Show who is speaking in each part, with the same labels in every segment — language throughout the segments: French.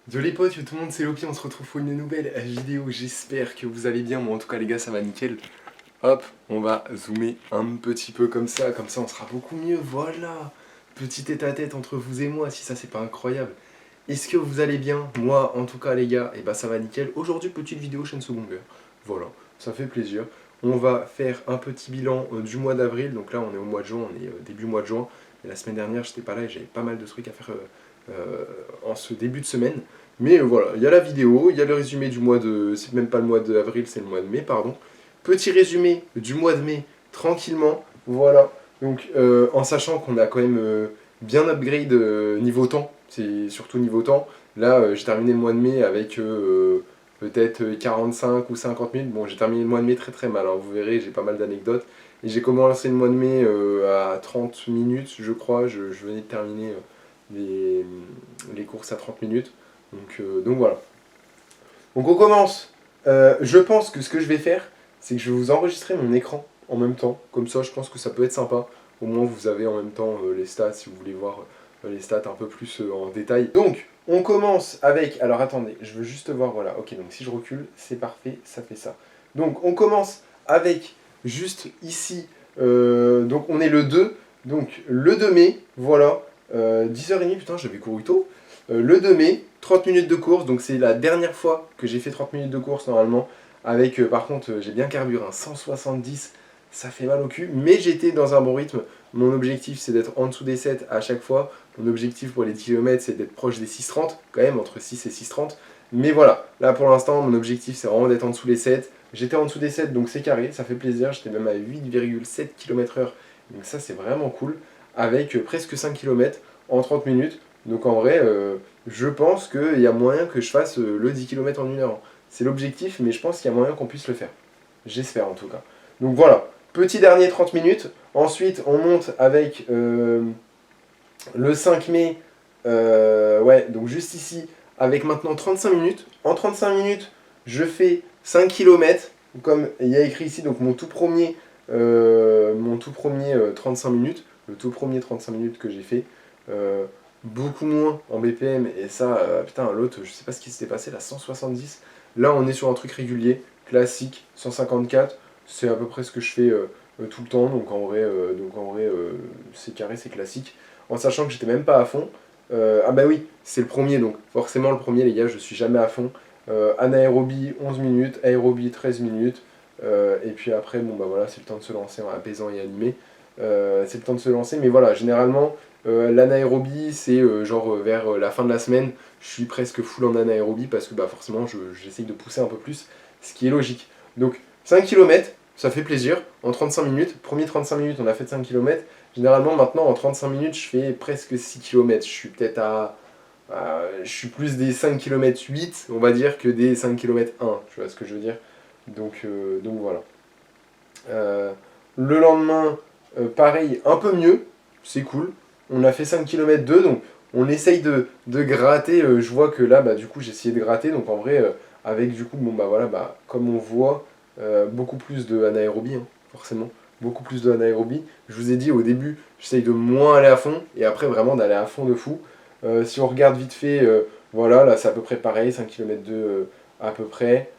Speaker 1: De les potes, tout le monde c'est Lopi, on se retrouve pour une nouvelle vidéo, j'espère que vous allez bien, moi en tout cas les gars ça va nickel. Hop, on va zoomer un petit peu comme ça on sera beaucoup mieux, voilà. Petit tête à tête entre vous et moi, si ça c'est pas incroyable. Est-ce que vous allez bien? Moi en tout cas les gars, et bah ça va nickel. Aujourd'hui petite vidéo chaîne secondaire, voilà, ça fait plaisir. On va faire un petit bilan du mois d'avril, donc là on est au mois de juin, on est début mois de juin. Et la semaine dernière j'étais pas là et j'avais pas mal de trucs à faire en ce début de semaine. Mais voilà, il y a la vidéo, il y a le résumé du mois de... C'est même pas le mois d'avril, c'est le mois de mai, pardon. Petit résumé du mois de mai, tranquillement, voilà. Donc en sachant qu'on a quand même bien upgrade niveau temps, c'est surtout niveau temps. Là, j'ai terminé le mois de mai avec peut-être 45 ou 50 minutes. Bon, j'ai terminé le mois de mai très très mal, hein. Vous verrez, j'ai pas mal d'anecdotes. Et j'ai commencé le mois de mai à 30 minutes, je crois. Je venais de terminer les courses à 30 minutes. Donc voilà. Donc on commence. Je pense que ce que je vais faire, c'est que je vais vous enregistrer mon écran en même temps. Comme ça, je pense que ça peut être sympa. Au moins, vous avez en même temps les stats, si vous voulez voir les stats un peu plus en détail. Donc, on commence avec... Alors attendez, je veux juste voir, voilà. Ok, donc si je recule, c'est parfait, ça fait ça. Donc, on commence avec juste ici. Donc, on est le 2. Donc, le 2 mai, voilà. 10h30, putain, j'avais couru tôt. Le 2 mai, 30 minutes de course, donc c'est la dernière fois que j'ai fait 30 minutes de course normalement. Avec, par contre, j'ai bien carburé, un 170, ça fait mal au cul, mais j'étais dans un bon rythme. Mon objectif, c'est d'être en dessous des 7 à chaque fois. Mon objectif pour les 10 km, c'est d'être proche des 6,30, quand même, entre 6 et 6,30. Mais voilà, là pour l'instant, mon objectif, c'est vraiment d'être en dessous des 7. J'étais en dessous des 7, donc c'est carré, ça fait plaisir. J'étais même à 8,7 km/h, donc ça, c'est vraiment cool. Avec presque 5 km en 30 minutes. Donc en vrai, je pense qu'il y a moyen que je fasse le 10 km en 1 heure. C'est l'objectif, mais je pense qu'il y a moyen qu'on puisse le faire. J'espère en tout cas. Donc voilà, petit dernier 30 minutes. Ensuite, on monte avec le 5 mai. Ouais, donc juste ici, avec maintenant 35 minutes. En 35 minutes, je fais 5 km. Comme il y a écrit ici, donc mon tout premier 35 minutes. Le tout premier 35 minutes que j'ai fait. Beaucoup moins en BPM, et ça, putain, l'autre, je sais pas ce qui s'était passé, là, 170. Là, on est sur un truc régulier, classique, 154, c'est à peu près ce que je fais tout le temps, donc en vrai, c'est carré, c'est classique. En sachant que j'étais même pas à fond. Ah bah oui, c'est le premier, donc forcément le premier, les gars, je suis jamais à fond. Anaérobie 11 minutes, aérobie 13 minutes, et puis après, bon bah voilà, c'est le temps de se lancer en apaisant et animé. C'est le temps de se lancer, mais voilà, généralement, l'anaérobie, c'est genre vers la fin de la semaine, je suis presque full en anaérobie parce que bah, forcément, j'essaye de pousser un peu plus, ce qui est logique. Donc, 5 km, ça fait plaisir, en 35 minutes. Premier 35 minutes, on a fait 5 km. Généralement, maintenant, en 35 minutes, je fais presque 6 km. Je suis peut-être je suis plus des 5 km 8, on va dire, que des 5 km 1, tu vois ce que je veux dire. Donc voilà. Le lendemain, pareil, un peu mieux, c'est cool. On a fait 5 km 2, donc on essaye de gratter. Je vois que là, bah, du coup, j'ai essayé de gratter. Donc en vrai, avec du coup, bon, bah voilà, bah, comme on voit, beaucoup plus de anaérobie, hein, forcément. Beaucoup plus de anaérobie. Je vous ai dit au début, j'essaye de moins aller à fond, et après vraiment d'aller à fond de fou. Si on regarde vite fait, voilà, là c'est à peu près pareil, 5 km 2 à peu près.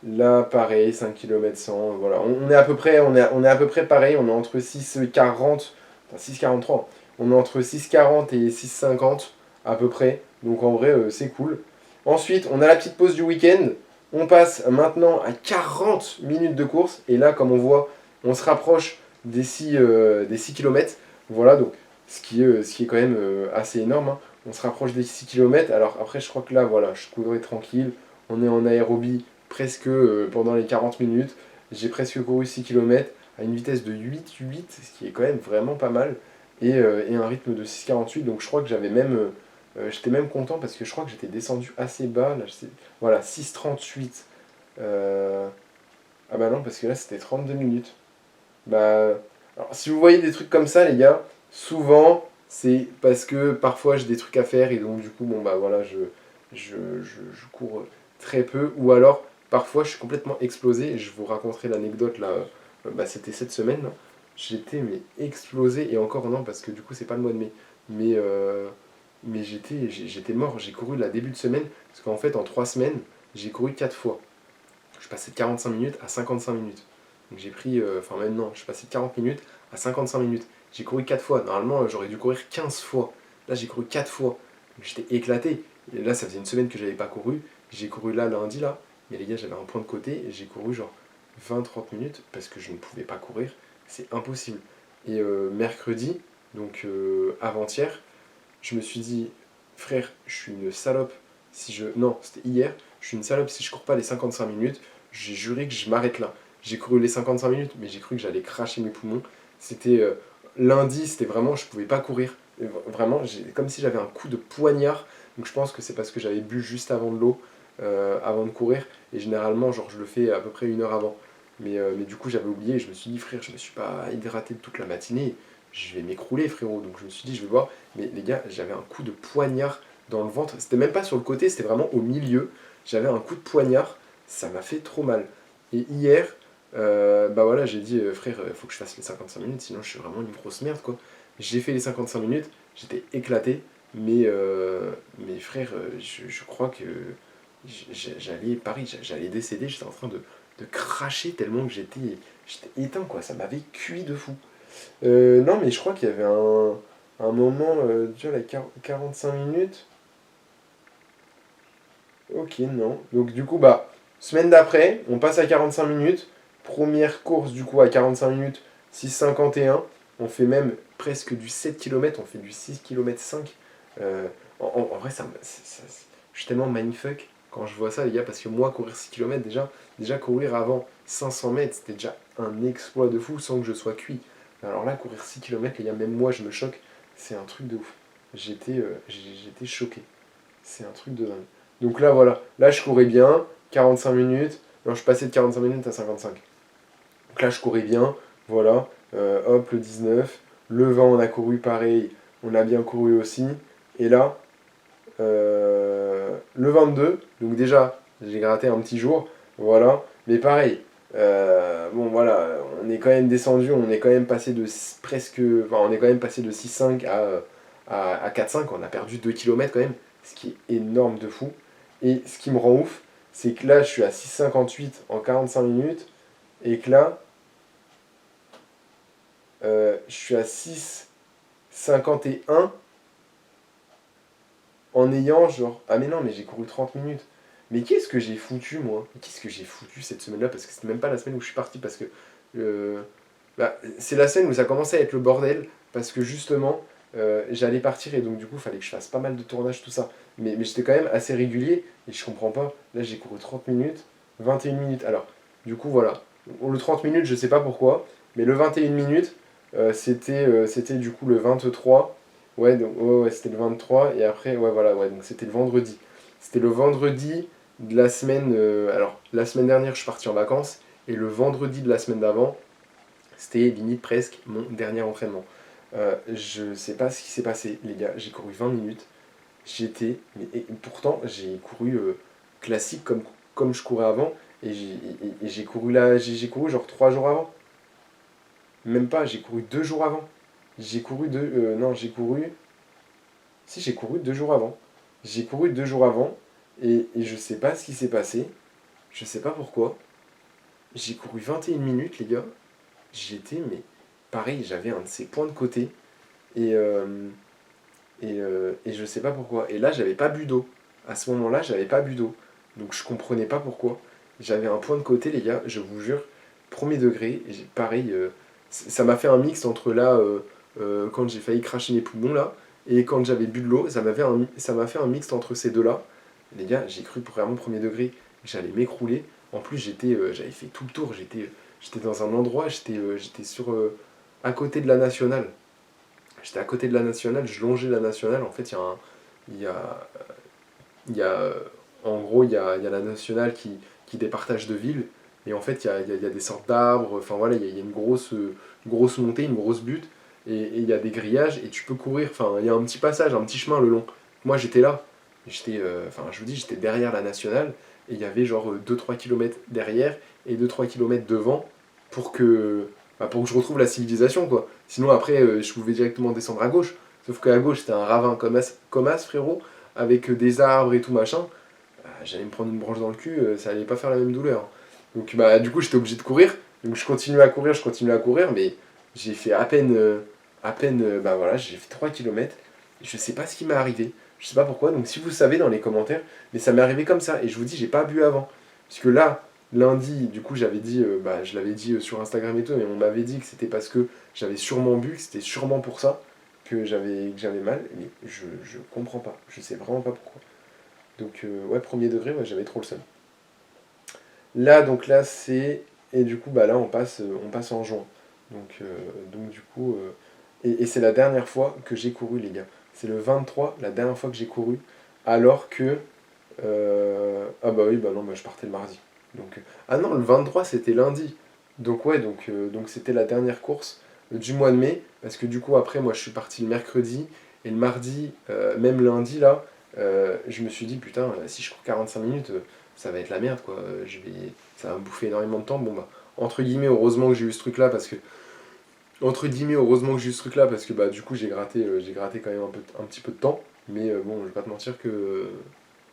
Speaker 1: Là, pareil, 5 km 100, voilà. On est à peu près, on est à peu près pareil, on est entre 6,40, enfin 6,43. On est entre 6,40 et 6,50 à peu près. Donc en vrai, c'est cool. Ensuite, on a la petite pause du week-end. On passe maintenant à 40 minutes de course. Et là, comme on voit, on se rapproche des 6 km. Voilà, donc ce qui est quand même assez énorme, hein. On se rapproche des 6 km. Alors après, je crois que là, voilà, je courrai tranquille. On est en aérobie presque pendant les 40 minutes. J'ai presque couru 6 km à une vitesse de 8,8, ce qui est quand même vraiment pas mal. Et un rythme de 6,48. Donc je crois que j'étais même content parce que je crois que j'étais descendu assez bas. Là, voilà, 6,38. Ah bah non, parce que là c'était 32 minutes. Bah, alors, si vous voyez des trucs comme ça, les gars, souvent c'est parce que parfois j'ai des trucs à faire et donc du coup, bon bah voilà, je cours très peu. Ou alors, parfois je suis complètement explosé. Je vous raconterai l'anecdote là, bah, c'était cette semaine là. J'étais mais explosé et encore non, parce que du coup, c'est pas le mois de mai. Mais, mais j'étais mort. J'ai couru la début de semaine, parce qu'en fait, en 3 semaines, j'ai couru 4 fois. Je passais de 45 minutes à 55 minutes. Donc j'ai pris, enfin même non, je suis passé de 40 minutes à 55 minutes. J'ai couru 4 fois. Normalement, j'aurais dû courir 15 fois. Là, j'ai couru 4 fois. Donc j'étais éclaté. Et là, ça faisait une semaine que j'avais pas couru. J'ai couru là, lundi, là. Mais les gars, j'avais un point de côté et j'ai couru genre 20-30 minutes parce que je ne pouvais pas courir. C'est impossible. Et mercredi, donc avant-hier, je me suis dit, frère, je suis une salope si je... Non, c'était hier. Je suis une salope si je cours pas les 55 minutes. J'ai juré que je m'arrête là. J'ai couru les 55 minutes, mais j'ai cru que j'allais cracher mes poumons. C'était lundi, c'était vraiment, je pouvais pas courir. Et vraiment, comme si j'avais un coup de poignard. Donc je pense que c'est parce que j'avais bu juste avant de l'eau, avant de courir. Et généralement, genre, je le fais à peu près 1 heure avant. Mais du coup, j'avais oublié. Je me suis dit, frère, je me suis pas hydraté toute la matinée. Je vais m'écrouler, frérot. Donc je me suis dit, je vais voir. Mais les gars, j'avais un coup de poignard dans le ventre. C'était même pas sur le côté, c'était vraiment au milieu. J'avais un coup de poignard. Ça m'a fait trop mal. Et hier, bah voilà, j'ai dit, frère, il faut que je fasse les 55 minutes, sinon je suis vraiment une grosse merde, quoi. J'ai fait les 55 minutes, j'étais éclaté, mais frère, je crois que j'allais, pareil, j'allais décéder, j'étais en train de cracher tellement que j'étais éteint, quoi, ça m'avait cuit de fou. Non, mais je crois qu'il y avait un moment, tu vois, la 45 minutes. Ok, non. Donc du coup, bah, semaine d'après, on passe à 45 minutes. Première course du coup à 45 minutes, 6,51. On fait même presque du 7 km, on fait du 6,5 km. En vrai, je suis tellement mindfuck quand je vois ça, les gars, parce que moi, courir 6 km, déjà courir avant 500 mètres, c'était déjà un exploit de fou sans que je sois cuit. Alors là, courir 6 km, les gars, même moi, je me choque. C'est un truc de ouf. J'étais choqué. C'est un truc de dingue. Donc là, voilà. Là, je courais bien. 45 minutes. Non, je passais de 45 minutes à 55. Donc là, je courais bien. Voilà. Hop, le 19. Le 20, on a couru pareil. On a bien couru aussi. Et là, le 22. Donc déjà, j'ai gratté un petit jour. Voilà. Mais pareil. Bon, voilà. On est quand même descendu. On est quand même passé de presque. Enfin, on est quand même passé de 6,5 à 4,5. On a perdu 2 km quand même, ce qui est énorme de fou. Et ce qui me rend ouf, c'est que là, je suis à 6,58 en 45 minutes, et que là, je suis à 6,51 en ayant genre... Ah mais non, mais j'ai couru 30 minutes. Mais qu'est-ce que j'ai foutu, moi? Qu'est-ce que j'ai foutu cette semaine-là? Parce que c'était même pas la semaine où je suis parti, parce que... bah, c'est la semaine où ça commençait à être le bordel, parce que justement, j'allais partir, et donc du coup, il fallait que je fasse pas mal de tournages, tout ça. Mais j'étais quand même assez régulier, et je comprends pas. Là, j'ai couru 30 minutes, 21 minutes. Alors, du coup, voilà. Le 30 minutes, je sais pas pourquoi, mais le 21 minutes, c'était du coup le 23. Ouais, donc, ouais, c'était le 23, et après, ouais, voilà, ouais, donc c'était le vendredi. C'était le vendredi de la semaine. Alors, la semaine dernière, je suis parti en vacances, et le vendredi de la semaine d'avant, c'était limite presque mon dernier entraînement. Je sais pas ce qui s'est passé, les gars. J'ai couru 20 minutes. Et pourtant, j'ai couru classique comme je courais avant. Et j'ai couru là, j'ai couru genre 3 jours avant. Même pas, j'ai couru 2 jours avant. J'ai couru non, j'ai couru. Si, j'ai couru 2 jours avant. J'ai couru 2 jours avant. Et je sais pas ce qui s'est passé. Je sais pas pourquoi. J'ai couru 21 minutes, les gars. Mais pareil, j'avais un de ces points de côté. Et, et je sais pas pourquoi. Et là, j'avais pas bu d'eau. À ce moment-là, j'avais pas bu d'eau. Donc je comprenais pas pourquoi. J'avais un point de côté, les gars, je vous jure, premier degré. Et pareil, ça m'a fait un mix entre là, quand j'ai failli cracher mes poumons, là, et quand j'avais bu de l'eau. Ça m'a fait un mix entre ces deux-là. Les gars, j'ai cru vraiment premier degré que j'allais m'écrouler. En plus, j'avais fait tout le tour. J'étais dans un endroit, j'étais à côté de la nationale. J'étais à côté de la nationale, je longeais la nationale. En fait, il y a, il y a, en gros, il y a la nationale qui départage de villes. Et en fait, il y a des sortes d'arbres. Enfin voilà, il y a une grosse montée, une grosse butte. Et il y a des grillages et tu peux courir. Enfin, il y a un petit passage, un petit chemin le long. Moi, j'étais là. Enfin, je vous dis, j'étais derrière la nationale. Et il y avait genre 2-3 km derrière et 2-3 km devant pour que, pour que je retrouve la civilisation, quoi. Sinon, après, je pouvais directement descendre à gauche. Sauf qu'à gauche, c'était un ravin comme as, frérot, avec des arbres et tout machin. J'allais me prendre une branche dans le cul, ça allait pas faire la même douleur. Donc bah du coup j'étais obligé de courir. Donc je continue à courir, mais j'ai fait bah voilà, j'ai fait 3 km. Je sais pas ce qui m'est arrivé, je sais pas pourquoi, donc si vous savez dans les commentaires, mais ça m'est arrivé comme ça, et je vous dis, j'ai pas bu avant. Parce que là, lundi, du coup j'avais dit, bah je l'avais dit sur Instagram et tout, mais on m'avait dit que c'était parce que j'avais sûrement bu, que c'était sûrement pour ça que j'avais mal, mais je comprends pas, je sais vraiment pas pourquoi. Donc ouais, premier degré, ouais, j'avais trop le seum. Là, donc là, c'est... Et du coup, bah là, on passe en juin. Donc du coup... Et c'est la dernière fois que j'ai couru, les gars. C'est le 23, la dernière fois que j'ai couru, alors que... Ah bah oui, bah non, bah je partais le mardi. Ah non, le 23, c'était lundi. Donc ouais, donc c'était la dernière course du mois de mai, parce que du coup, après, moi, je suis parti le mercredi, et le mardi, même lundi, là, je me suis dit, putain, si je cours 45 minutes, ça va être la merde, quoi. Ça va me bouffer énormément de temps. Bon, bah, entre guillemets, heureusement que j'ai eu ce truc-là, parce que... Entre guillemets, heureusement que j'ai eu ce truc-là, parce que bah, du coup, j'ai gratté quand même un petit peu de temps. Mais bon, je vais pas te mentir que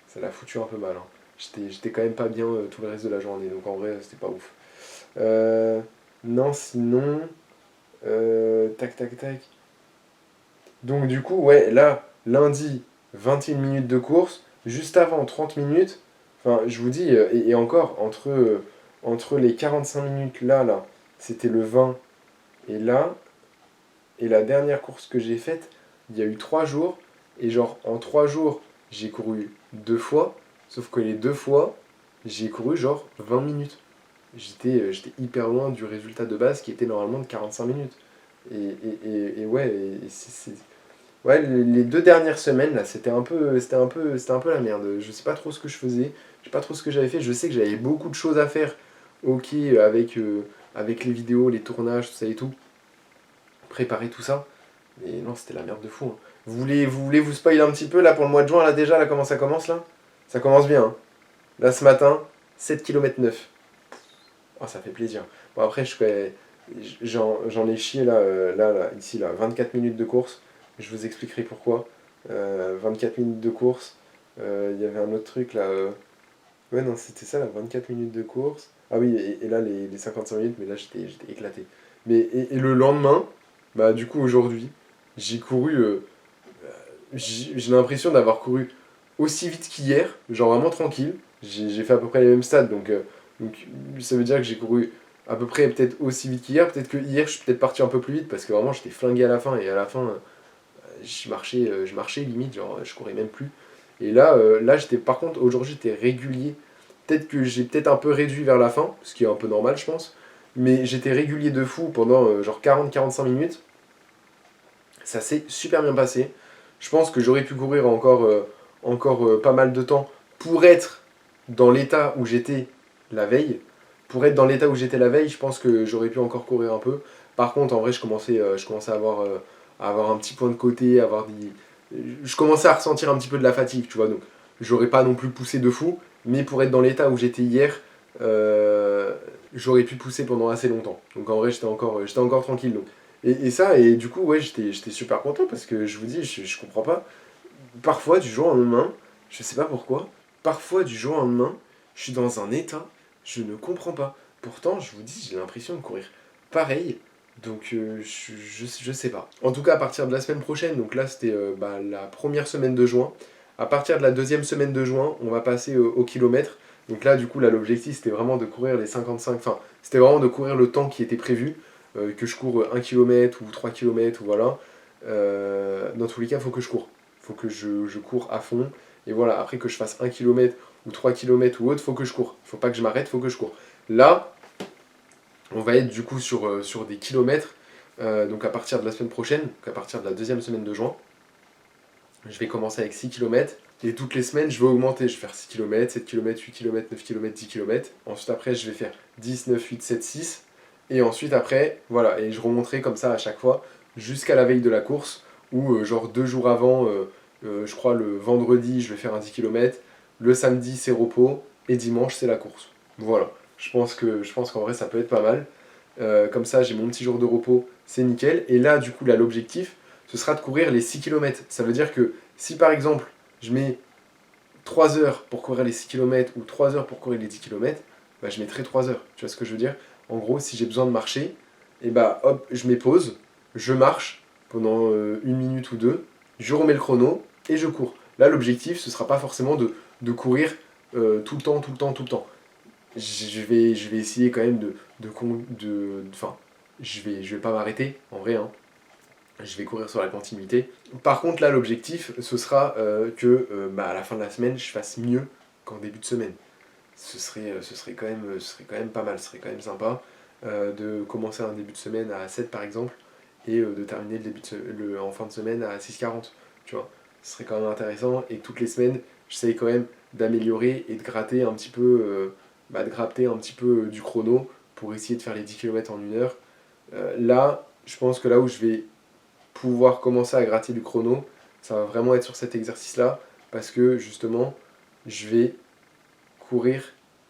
Speaker 1: ça l'a foutu un peu mal, hein. J'étais quand même pas bien tout le reste de la journée, donc en vrai, c'était pas ouf. Euh, non, sinon... tac, tac, tac. Donc du coup, ouais, là, lundi, 21 minutes de course, juste avant 30 minutes, enfin, je vous dis, et encore, entre les 45 minutes là, c'était le 20, et là, et la dernière course que j'ai faite, il y a eu 3 jours, et genre, en 3 jours, j'ai couru 2 fois, sauf que les 2 fois, j'ai couru genre 20 minutes. J'étais hyper loin du résultat de base qui était normalement de 45 minutes. Et ouais, ouais, les 2 dernières semaines, là, c'était un peu la merde. Je sais pas trop ce que je faisais, je sais pas trop ce que j'avais fait. Je sais que j'avais beaucoup de choses à faire, ok, avec les vidéos, les tournages, tout ça et tout, préparer tout ça. Mais non, c'était la merde de fou, hein. Vous voulez vous spoiler un petit peu là pour le mois de juin, là déjà, là comment ça commence là? Ça commence bien, hein. Là ce matin, 7 km 9. Oh, ça fait plaisir. Bon après, j'en ai chié là, ici, là, 24 minutes de course. Je vous expliquerai pourquoi. 24 minutes de course. Il y avait un autre truc là. Ouais, non, c'était ça, là, 24 minutes de course. Ah oui, et là, les 55 minutes, mais là, j'étais éclaté. Et le lendemain, bah, du coup, aujourd'hui, j'ai couru. J'ai l'impression d'avoir couru aussi vite qu'hier, genre vraiment tranquille. J'ai fait à peu près les mêmes stades, donc ça veut dire que j'ai couru à peu près peut-être aussi vite qu'hier. Peut-être que hier, je suis peut-être parti un peu plus vite parce que vraiment, j'étais flingué à la fin, et à la fin, je marchais limite, genre je courais même plus. Et là par contre, aujourd'hui, j'étais régulier. Peut-être que j'ai peut-être un peu réduit vers la fin, ce qui est un peu normal, je pense. Mais j'étais régulier de fou pendant genre 40-45 minutes. Ça s'est super bien passé. Je pense que j'aurais pu courir encore pas mal de temps pour être dans l'état où j'étais la veille. Pour être dans l'état où j'étais la veille, je pense que j'aurais pu encore courir un peu. Par contre, en vrai, je commençais à avoir un petit point de côté, je commençais à ressentir un petit peu de la fatigue, tu vois. Donc, j'aurais pas non plus poussé de fou, mais pour être dans l'état où j'étais hier, j'aurais pu pousser pendant assez longtemps. Donc, en vrai, j'étais encore tranquille. Donc, et du coup, ouais, j'étais super content parce que je vous dis, je comprends pas. Parfois, du jour au lendemain, je sais pas pourquoi, parfois, du jour au lendemain, je suis dans un état, je ne comprends pas. Pourtant, je vous dis, j'ai l'impression de courir pareil, donc je sais pas. En tout cas, à partir de la semaine prochaine, donc là, c'était bah, la première semaine de juin. À partir de la deuxième semaine de juin, on va passer au kilomètre. Donc là, du coup, là, l'objectif, c'était vraiment de courir les 55, enfin, c'était vraiment de courir le temps qui était prévu, que je cours 1 km ou 3 km, ou voilà. Dans tous les cas, il faut que je cours. Il faut que je cours à fond. Et voilà, après que je fasse 1 km ou 3 km ou autre, il faut que je cours. Il faut pas que je m'arrête, il faut que je cours. Là, on va être du coup sur des kilomètres, donc à partir de la semaine prochaine, donc à partir de la deuxième semaine de juin. Je vais commencer avec 6 km. Et toutes les semaines, je vais augmenter. Je vais faire 6 km, 7 km, 8 km, 9 km, 10 km. Ensuite, après, je vais faire 10, 9, 8, 7, 6. Et ensuite, après, voilà. Et je remonterai comme ça à chaque fois, jusqu'à la veille de la course, où genre 2 jours avant, je crois le vendredi, je vais faire un 10 km. Le samedi, c'est repos. Et dimanche, c'est la course. Voilà. Je pense qu'en vrai, ça peut être pas mal. Comme ça, j'ai mon petit jour de repos, c'est nickel. Et là, du coup, là, l'objectif, ce sera de courir les 6 km. Ça veut dire que si par exemple, je mets 3 heures pour courir les 6 km ou 3 heures pour courir les 10 km, bah, je mettrai 3 heures. Tu vois ce que je veux dire? En gros, si j'ai besoin de marcher, et bah hop, je mets pause, je marche pendant 1 minute ou deux, je remets le chrono et je cours. Là, l'objectif, ce sera pas forcément de courir tout le temps, tout le temps, tout le temps. Je vais essayer quand même enfin, je vais pas m'arrêter, en vrai, hein. Je vais courir sur la continuité. Par contre, là, l'objectif, ce sera que à la fin de la semaine, je fasse mieux qu'en début de semaine. Ce serait quand même pas mal, ce serait quand même sympa de commencer un début de semaine à 7 par exemple et de terminer en fin de semaine à 6,40. Tu vois, ce serait quand même intéressant et toutes les semaines, j'essaye quand même d'améliorer et de gratter un petit peu, du chrono pour essayer de faire les 10 km en 1 heure. Là, je pense que là où je vais pouvoir commencer à gratter du chrono, ça va vraiment être sur cet exercice-là, parce que justement, je vais courir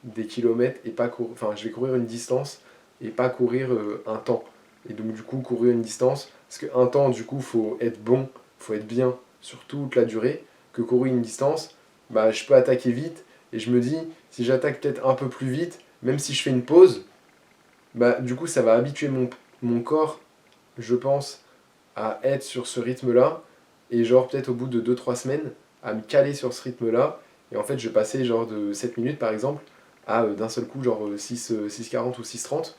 Speaker 1: des kilomètres et pas courir, enfin, je vais courir une distance et pas courir un temps. Et donc, du coup, courir une distance, parce qu'un temps, du coup, faut être bon, faut être bien sur toute la durée, que courir une distance, bah, je peux attaquer vite, et je me dis, si j'attaque peut-être un peu plus vite, même si je fais une pause, bah, du coup, ça va habituer mon corps, je pense, à être sur ce rythme-là, et genre peut-être au bout de 2 3 semaines, à me caler sur ce rythme-là, et en fait je vais passer genre de 7 minutes par exemple, à d'un seul coup genre 6 40 ou 6 30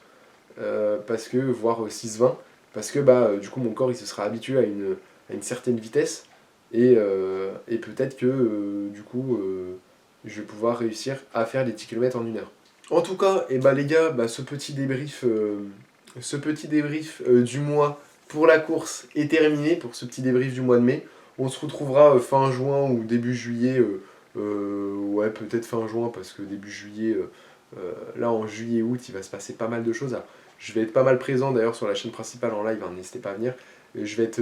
Speaker 1: parce que, voire 6 20 parce que du coup mon corps il se sera habitué à une certaine vitesse, et peut-être que du coup je vais pouvoir réussir à faire les 10 km en 1 heure. En tout cas, et les gars, ce petit débrief du mois pour la course est terminé, pour ce petit débrief du mois de mai. On se retrouvera fin juin ou début juillet, ouais peut-être fin juin parce que début juillet, là en juillet-août il va se passer pas mal de choses. Alors, je vais être pas mal présent d'ailleurs sur la chaîne principale en live, hein, n'hésitez pas à venir. Je vais être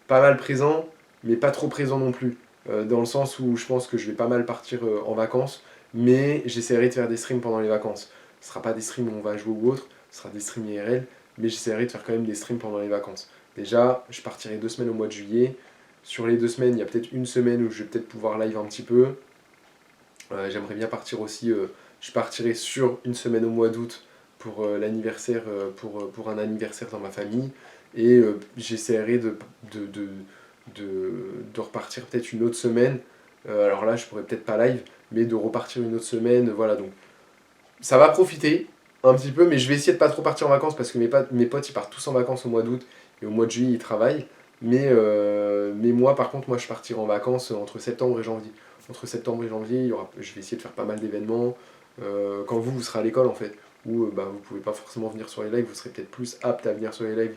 Speaker 1: pas mal présent, mais pas trop présent non plus, dans le sens où je pense que je vais pas mal partir en vacances, mais j'essaierai de faire des streams pendant les vacances. Ce sera pas des streams où on va jouer ou autre, ce sera des streams IRL, mais j'essaierai de faire quand même des streams pendant les vacances. Déjà, je partirai 2 semaines au mois de juillet. Sur les 2 semaines, il y a peut-être une semaine où je vais peut-être pouvoir live un petit peu. J'aimerais bien partir aussi, je partirai sur une semaine au mois d'août pour l'anniversaire, pour un anniversaire dans ma famille. Et j'essaierai de repartir peut-être une autre semaine. Alors là, je pourrais peut-être pas live, mais de repartir une autre semaine. Voilà, donc ça va profiter un petit peu, mais je vais essayer de pas trop partir en vacances parce que mes potes ils partent tous en vacances au mois d'août et au mois de juillet ils travaillent. Mais moi par contre, moi je partirai en vacances entre septembre et janvier. Entre septembre et janvier, je vais essayer de faire pas mal d'événements. Quand vous serez à l'école en fait, où vous pouvez pas forcément venir sur les lives, vous serez peut-être plus apte à venir sur les lives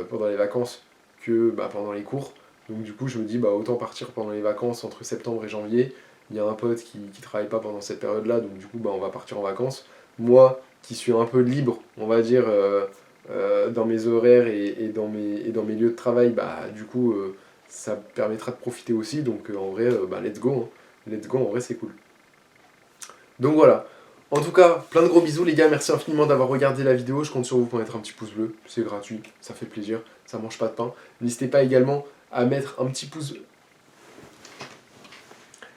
Speaker 1: pendant les vacances que pendant les cours. Donc du coup je me dis autant partir pendant les vacances entre septembre et janvier. Il y a un pote qui travaille pas pendant cette période-là, donc du coup on va partir en vacances. Moi qui suis un peu libre, on va dire, dans mes horaires et dans mes lieux de travail, du coup ça permettra de profiter aussi. Donc en vrai, let's go, hein. Let's go, en vrai c'est cool. Donc voilà. En tout cas, plein de gros bisous les gars, merci infiniment d'avoir regardé la vidéo, je compte sur vous pour mettre un petit pouce bleu, c'est gratuit, ça fait plaisir, ça mange pas de pain. N'hésitez pas également à mettre un petit pouce.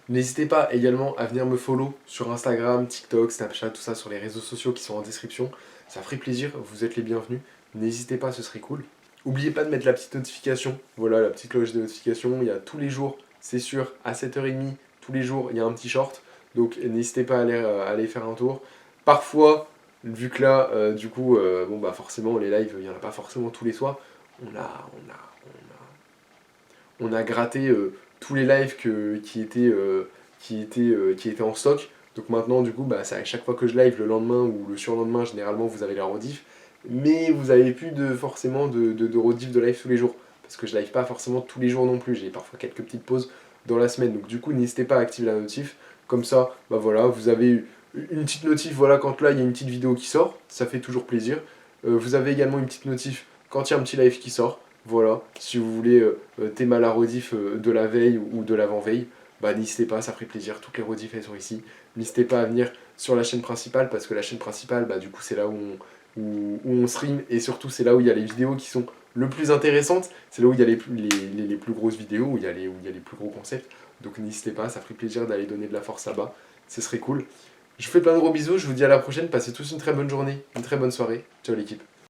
Speaker 1: N'hésitez pas également à venir me follow sur Instagram, TikTok, Snapchat, tout ça sur les réseaux sociaux qui sont en description. Ça ferait plaisir, vous êtes les bienvenus. N'hésitez pas, ce serait cool. N'oubliez pas de mettre la petite notification, voilà la petite cloche de notification. Il y a tous les jours, c'est sûr, à 7h30, tous les jours, il y a un petit short. Donc n'hésitez pas à aller faire un tour. Parfois, vu que là, forcément, les lives, il n'y en a pas forcément tous les soirs. On a gratté tous les lives qui étaient en stock. Donc maintenant, du coup, c'est à chaque fois que je live le lendemain ou le surlendemain, généralement, vous avez la rediff. Mais vous n'avez plus forcément de rediff de live tous les jours. Parce que je live pas forcément tous les jours non plus. J'ai parfois quelques petites pauses dans la semaine. Donc du coup, n'hésitez pas à activer la notif. Comme ça, voilà, vous avez une petite notif, voilà, quand là, il y a une petite vidéo qui sort. Ça fait toujours plaisir. Vous avez également une petite notif quand il y a un petit live qui sort. Voilà, si vous voulez thème à la rediff de la veille ou de l'avant-veille, n'hésitez pas, ça ferait plaisir, toutes les rediffs elles sont ici. N'hésitez pas à venir sur la chaîne principale, parce que la chaîne principale, du coup c'est là où on stream, et surtout c'est là où il y a les vidéos qui sont le plus intéressante, c'est là où il y a les plus grosses vidéos, où il y a les plus gros concepts. Donc n'hésitez pas, ça ferait plaisir d'aller donner de la force là-bas, ce serait cool. Je vous fais plein de gros bisous, je vous dis à la prochaine, passez tous une très bonne journée, une très bonne soirée. Ciao l'équipe.